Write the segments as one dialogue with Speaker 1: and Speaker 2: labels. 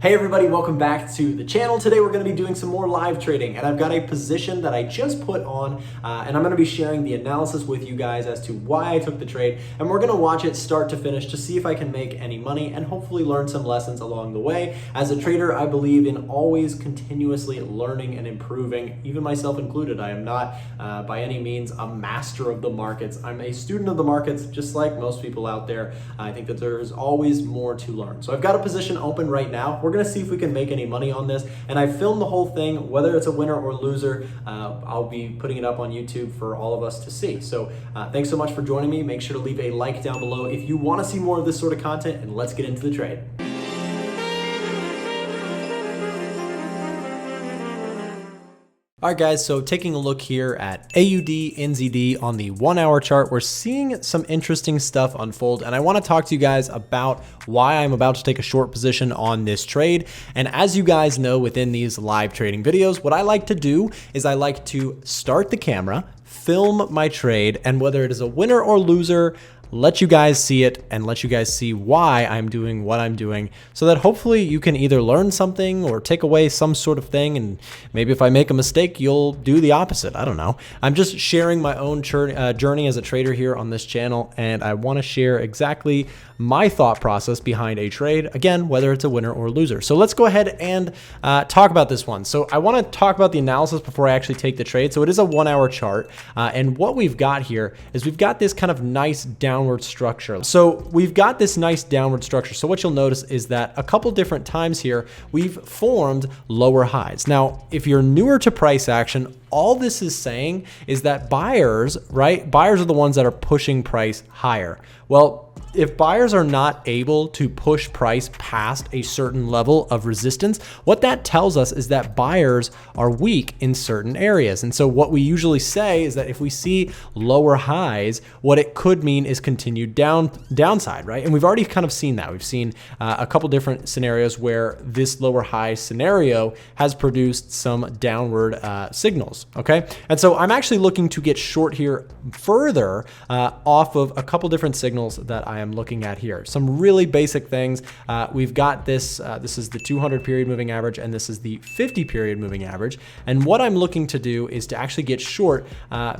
Speaker 1: Hey everybody, welcome back to the channel. Today we're going to be doing some more live trading, and I've got a position that I just put on and I'm going to be sharing the analysis with you guys as to why I took the trade, and we're going to watch it start to finish to see if I can make any money and hopefully learn some lessons along the way. As a trader, I believe in always continuously learning and improving, even myself included. I am not by any means a master of the markets. I'm a student of the markets, just like most people out there. I think that there's always more to learn. So I've got a position open right now. We're going to see if we can make any money on this, and I filmed the whole thing, whether it's a winner or loser. I'll be putting it up on YouTube for all of us to see. So thanks so much for joining me. Make sure to leave a like down below if you want to see more of this sort of content, and let's get into the trade. All right guys, so taking a look here at AUD, NZD on the 1 hour chart, we're seeing some interesting stuff unfold, and I want to talk to you guys about why I'm about to take a short position on this trade. And as you guys know, within these live trading videos, what I like to do is I like to start the camera, film my trade, and whether it is a winner or loser, let you guys see it and let you guys see why I'm doing what I'm doing, so that hopefully you can either learn something or take away some sort of thing, and maybe if I make a mistake, you'll do the opposite. I don't know. I'm just sharing my own journey as a trader here on this channel, and I want to share exactly my thought process behind a trade, again, whether it's a winner or loser. So let's go ahead and talk about this one. So I want to talk about the analysis before I actually take the trade. So it is a 1 hour chart, and what we've got here is we've got this kind of nice downward structure. So we've got this nice downward structure. So what you'll notice is that a couple different times here, we've formed lower highs. Now, if you're newer to price action, all this is saying is that buyers, right? Buyers are the ones that are pushing price higher. Well, if buyers are not able to push price past a certain level of resistance, what that tells us is that buyers are weak in certain areas. And so what we usually say is that if we see lower highs, what it could mean is continued downside, right? And we've already kind of seen that. We've seen a couple different scenarios where this lower high scenario has produced some downward signals, okay? And so I'm actually looking to get short here further off of a couple different signals that I am looking at here. Some really basic things. We've got this, this is the 200 period moving average, and this is the 50 period moving average. And what I'm looking to do is to actually get short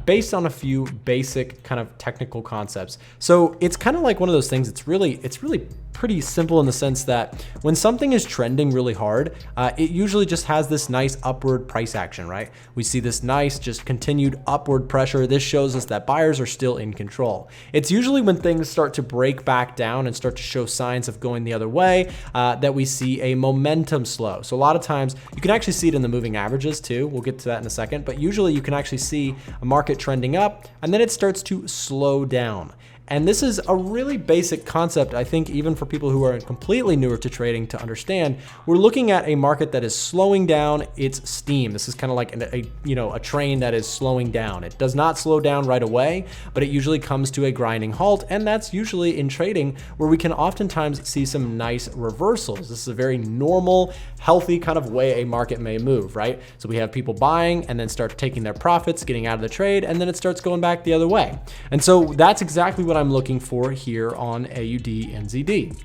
Speaker 1: based on a few basic kind of technical concepts. So it's kind of like one of those things. It's really pretty simple in the sense that when something is trending really hard, it usually just has this nice upward price action, right? We see this nice just continued upward pressure. This shows us that buyers are still in control. It's usually when things start to break back down and start to show signs of going the other way that we see a momentum slow. So a lot of times you can actually see it in the moving averages too. We'll get to that in a second, but usually you can actually see a market trending up and then it starts to slow down. And this is a really basic concept, I think, even for people who are completely newer to trading to understand. We're looking at a market that is slowing down its steam. This is kind of like a train that is slowing down. It does not slow down right away, but it usually comes to a grinding halt. And that's usually in trading where we can oftentimes see some nice reversals. This is a very normal, healthy kind of way a market may move, right? So we have people buying and then start taking their profits, getting out of the trade, and then it starts going back the other way. And so that's exactly what I'm looking for here on AUD NZD.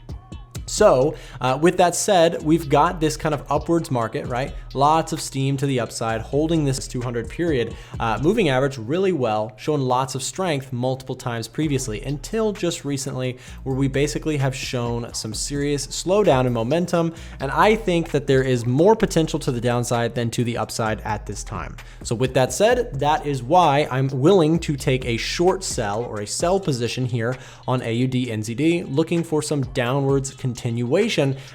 Speaker 1: So with that said, we've got this kind of upwards market, right? Lots of steam to the upside, holding this 200 period moving average really well, showing lots of strength multiple times previously until just recently, where we basically have shown some serious slowdown in momentum. And I think that there is more potential to the downside than to the upside at this time. So with that said, that is why I'm willing to take a short sell or a sell position here on AUD NZD, looking for some downwards continuation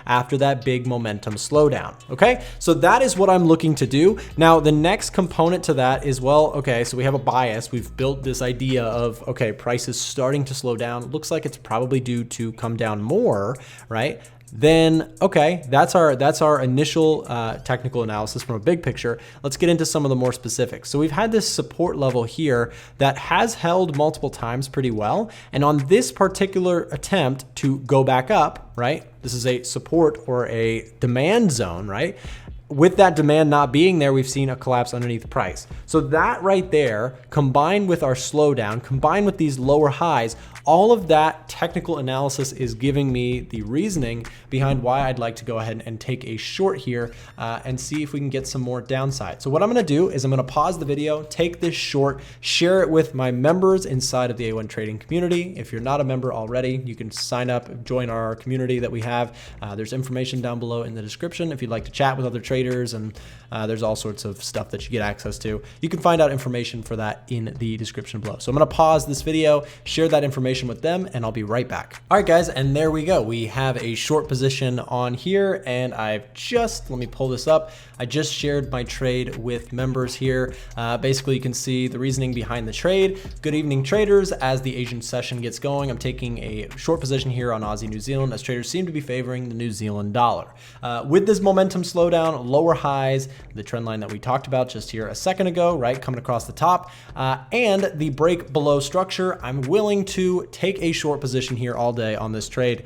Speaker 1: after that big momentum slowdown. Okay, so that is what I'm looking to do. Now, the next component to that is, well, okay, so we have a bias. We've built this idea of, okay, price is starting to slow down. Looks like it's probably due to come down more, right? Then, okay, that's our initial technical analysis from a big picture. Let's get into some of the more specifics. So we've had this support level here that has held multiple times pretty well. And on this particular attempt to go back up, right? This is a support or a demand zone, right? with that demand not being there, we've seen a collapse underneath the price. So that right there, combined with our slowdown, combined with these lower highs, all of that technical analysis is giving me the reasoning behind why I'd like to go ahead and take a short here and see if we can get some more downside. So what I'm gonna do is I'm gonna pause the video, take this short, share it with my members inside of the A1 trading community. If you're not a member already, you can sign up, join our community that we have. There's information down below in the description if you'd like to chat with other traders, and there's all sorts of stuff that you get access to. You can find out information for that in the description below. So I'm gonna pause this video, share that information with them, and I'll be right back. All right, guys, and there we go. We have a short position on here, and let me pull this up. I just shared my trade with members here. Basically, you can see the reasoning behind the trade. Good evening, traders. As the Asian session gets going, I'm taking a short position here on Aussie New Zealand as traders seem to be favoring the New Zealand dollar. With this momentum slowdown, lower highs, the trend line that we talked about just here a second ago, right, coming across the top, and the break below structure, I'm willing to take a short position here all day on this trade.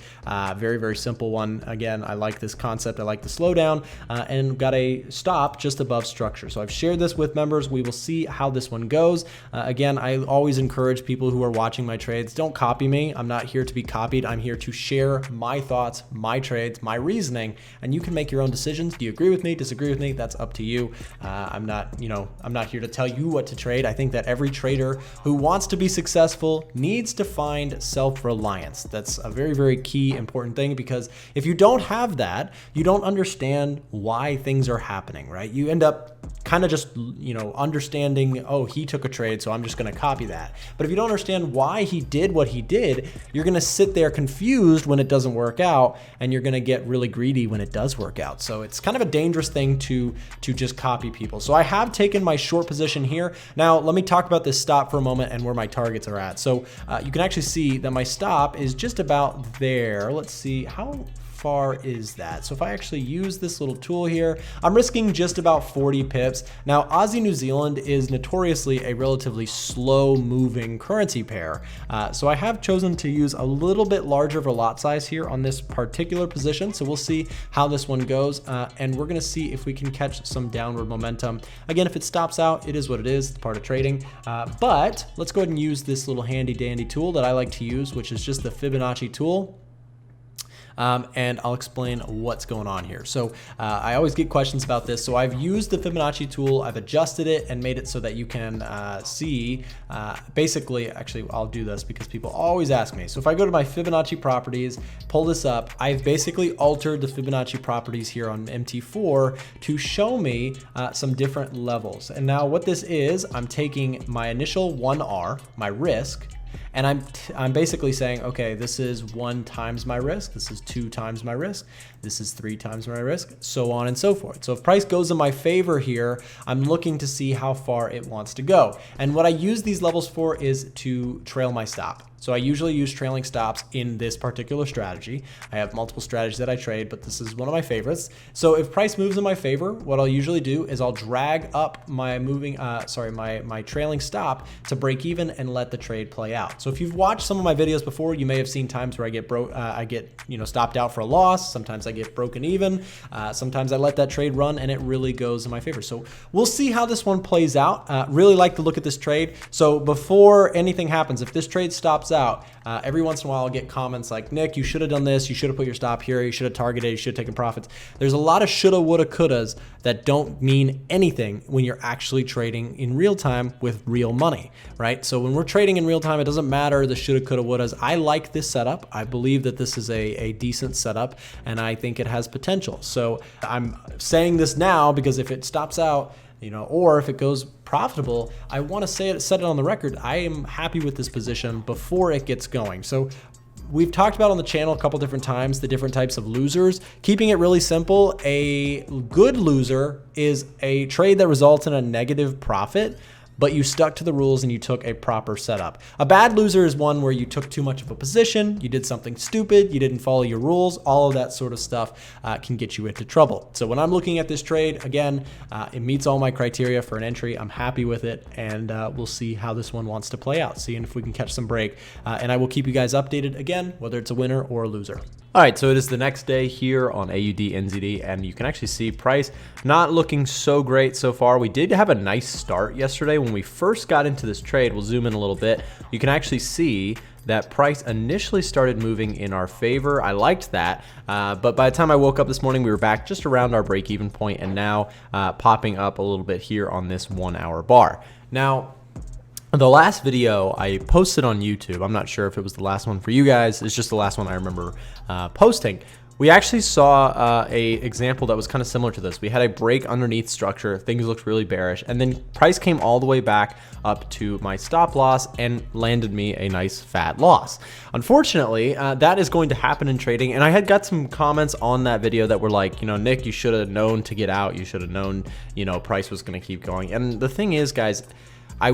Speaker 1: Very, very simple one. Again, I like this concept. I like the slowdown, and got a stop just above structure. So I've shared this with members. We will see how this one goes. Again, I always encourage people who are watching my trades, don't copy me. I'm not here to be copied. I'm here to share my thoughts, my trades, my reasoning, and you can make your own decisions. Do you agree with me? Disagree with me? That's up to you. I'm not here to tell you what to trade. I think that every trader who wants to be successful needs to find self-reliance. That's a very, very key, important thing, because if you don't have that, you don't understand why things are happening, right? You end up kind of just, understanding, oh, he took a trade, so I'm just going to copy that. But if you don't understand why he did what he did, you're going to sit there confused when it doesn't work out, and you're going to get really greedy when it does work out. So it's kind of a dangerous thing to just copy people. So I have taken my short position here. Now, let me talk about this stop for a moment and where my targets are at. So you can actually see that my stop is just about there. Let's see, how far is that? So if I actually use this little tool here, I'm risking just about 40 pips. Now, Aussie New Zealand is notoriously a relatively slow moving currency pair. So I have chosen to use a little bit larger of a lot size here on this particular position. So we'll see how this one goes. And we're gonna see if we can catch some downward momentum. Again, if it stops out, it is what it is, it's part of trading. But let's go ahead and use this little handy dandy tool that I like to use, which is just the Fibonacci tool. And I'll explain what's going on here. So I always get questions about this. So I've used the Fibonacci tool, I've adjusted it and made it so that you can see, basically, actually I'll do this because people always ask me. So if I go to my Fibonacci properties, pull this up, I've basically altered the Fibonacci properties here on MT4 to show me some different levels. And now what this is, I'm taking my initial 1R, my risk, and I'm basically saying, okay, this is 1 times my risk, this is 2 times my risk, this is 3 times my risk, so on and so forth. So if price goes in my favor here, I'm looking to see how far it wants to go. And what I use these levels for is to trail my stop. So I usually use trailing stops in this particular strategy. I have multiple strategies that I trade, but this is one of my favorites. So if price moves in my favor, what I'll usually do is I'll drag up my my trailing stop to break even and let the trade play out. So if you've watched some of my videos before, you may have seen times where I get stopped out for a loss. Sometimes I get broken even. Sometimes I let that trade run and it really goes in my favor. So we'll see how this one plays out. Really like to look at this trade. So before anything happens, if this trade stops out, every once in a while I'll get comments like, Nick, you should have done this, you should have put your stop here, you should have targeted, you should have taken profits. There's a lot of shoulda, woulda, couldas that don't mean anything when you're actually trading in real time with real money, right? So when we're trading in real time, it doesn't matter the shoulda, coulda, wouldas. I like this setup. I believe that this is a decent setup and I think it has potential. So I'm saying this now because if it stops out, or if it goes profitable, I want to set it on the record. I am happy with this position before it gets going. So we've talked about on the channel a couple different times the different types of losers. Keeping it really simple, a good loser is a trade that results in a negative profit, but you stuck to the rules and you took a proper setup. A bad loser is one where you took too much of a position, you did something stupid, you didn't follow your rules. All of that sort of stuff can get you into trouble. So when I'm looking at this trade, again, it meets all my criteria for an entry. I'm happy with it, and we'll see how this one wants to play out, seeing if we can catch some break. And I will keep you guys updated again, whether it's a winner or a loser. All right, so it is the next day here on AUD NZD, and you can actually see price not looking so great so far. We did have a nice start yesterday when we first got into this trade. We'll zoom in a little bit. You can actually see that price initially started moving in our favor. I liked that, but by the time I woke up this morning, we were back just around our break-even point, and now popping up a little bit here on this 1 hour bar. Now, the last video I posted on YouTube, I'm not sure if it was the last one for you guys, it's just the last one I remember posting. We actually saw a example that was kind of similar to this. We had a break underneath structure, things looked really bearish, and then price came all the way back up to my stop loss and landed me a nice fat loss. Unfortunately, that is going to happen in trading, and I had got some comments on that video that were like, you know, Nick, you should have known to get out, you should have known, you know, price was going to keep going. And the thing is, guys, I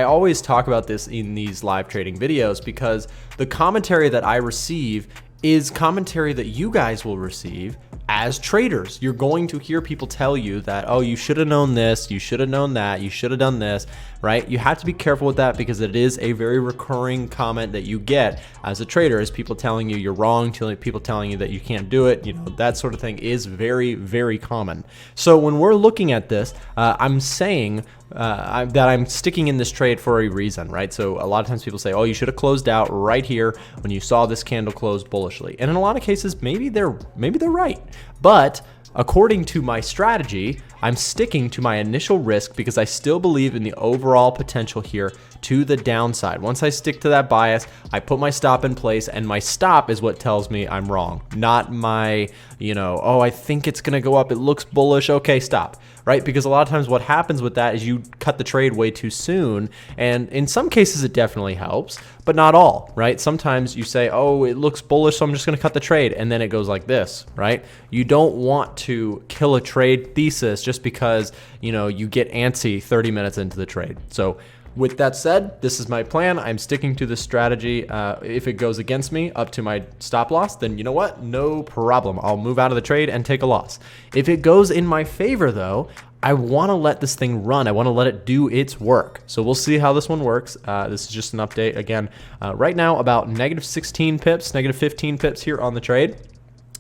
Speaker 1: always talk about this in these live trading videos because the commentary that I receive is commentary that you guys will receive as traders. You're going to hear people tell you that, oh, you should have known this, you should have known that, you should have done this, right? You have to be careful with that because it is a very recurring comment that you get as a trader, is people telling you you're wrong, people telling you that you can't do it. You know, that sort of thing is very, very common. So when we're looking at this, I'm saying that I'm sticking in this trade for a reason, right? So a lot of times people say, oh, you should have closed out right here when you saw this candle close bullishly. And in a lot of cases, maybe they're right. But according to my strategy, I'm sticking to my initial risk because I still believe in the overall potential here to the downside. Once I stick to that bias, I put my stop in place, and my stop is what tells me I'm wrong, not my, you know, oh, I think it's gonna go up, it looks bullish, okay, stop, right? Because a lot of times what happens with that is you cut the trade way too soon, and in some cases it definitely helps, but not all, right? Sometimes you say, oh, it looks bullish, so I'm just gonna cut the trade, and then it goes like this, right? You don't want to kill a trade thesis just because, you know, you get antsy 30 minutes into the trade. So with that said, this is my plan. I'm sticking to this strategy. If it goes against me up to my stop loss, then you know what? No problem. I'll move out of the trade and take a loss. If it goes in my favor though, I want to let this thing run. I want to let it do its work. So we'll see how this one works. This is just an update. Again, right now about -16 pips, -15 pips here on the trade.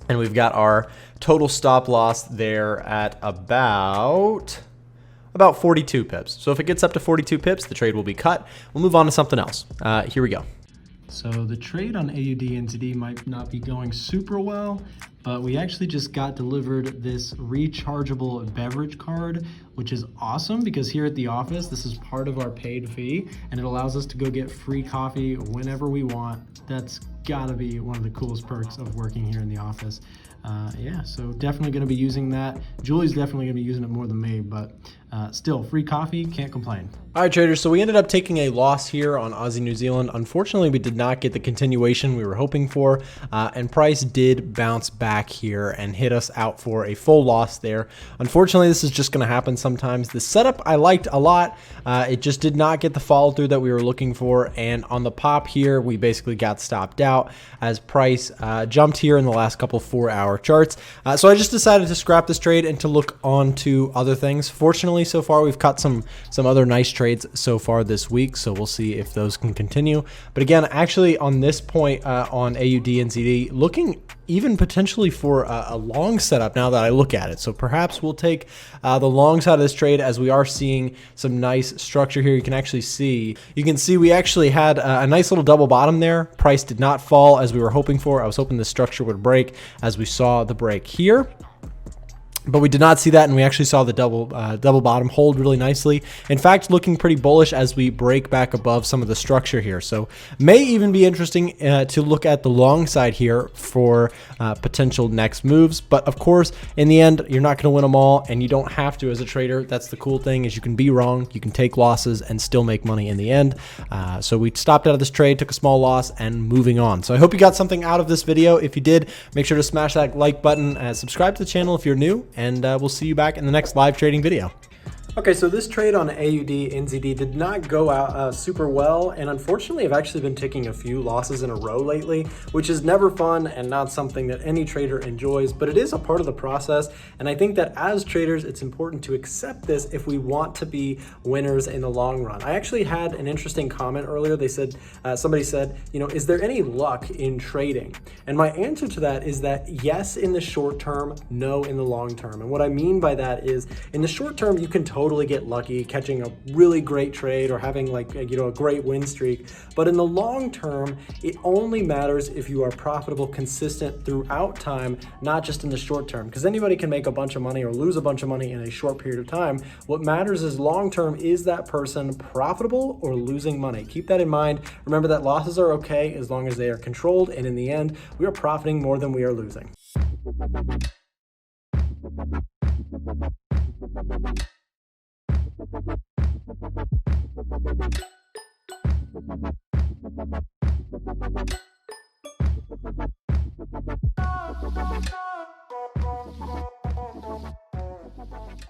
Speaker 1: And we've got our total stop loss there at about 42 pips. So if it gets up to 42 pips, the trade will be cut. We'll move on to something else. Here we go. So the trade on AUD NZD might not be going super well, but we actually just got delivered this rechargeable beverage card, which is awesome because here at the office, this is part of our paid fee, and it allows us to go get free coffee whenever we want. That's gotta be one of the coolest perks of working here in the office. Yeah, so definitely gonna be using that. Julie's definitely gonna be using it more than me, but still, free coffee, can't complain. All right, traders, so we ended up taking a loss here on Aussie New Zealand. Unfortunately, we did not get the continuation we were hoping for, and price did bounce back here and hit us out for a full loss there. Unfortunately, this is just gonna happen sometimes. The setup I liked a lot. It just did not get the follow through that we were looking for, and on the pop here, we basically got stopped out as price jumped here in the last couple 4-hour charts. So I just decided to scrap this trade and to look on to other things. Fortunately, so far we've cut some other nice trades so far this week, so we'll see if those can continue. But again, actually on this point on AUD NZD, looking even potentially for a long setup now that I look at it. So perhaps we'll take the long side of this trade, as we are seeing some nice structure here. You can see we actually had a nice little double bottom there. Price did not fall as we were hoping for. I was hoping the structure would break as we saw the break here. But we did not see that, and we actually saw the double bottom hold really nicely. In fact, looking pretty bullish as we break back above some of the structure here. So may even be interesting to look at the long side here for potential next moves. But of course, in the end, you're not going to win them all, and you don't have to as a trader. That's the cool thing, is you can be wrong, you can take losses and still make money in the end. So we stopped out of this trade, took a small loss, and moving on. So I hope you got something out of this video. If you did, make sure to smash that like button, subscribe to the channel if you're new, and we'll see you back in the next live trading video. Okay, so this trade on AUD NZD did not go out super well, and unfortunately I've actually been taking a few losses in a row lately, which is never fun and not something that any trader enjoys, but it is a part of the process, and I think that as traders it's important to accept this if we want to be winners in the long run. I actually had an interesting comment earlier. They said, somebody said, you know, is there any luck in trading? And my answer to that is that yes in the short term, no in the long term. And what I mean by that is in the short term you can totally get lucky catching a really great trade or having like a great win streak, but in the long term it only matters if you are profitable, consistent throughout time, not just in the short term, because anybody can make a bunch of money or lose a bunch of money in a short period of time. What matters is long term, is that person profitable or losing money? Keep that in mind. Remember that losses are okay as long as they are controlled, and in the end we are profiting more than we are losing.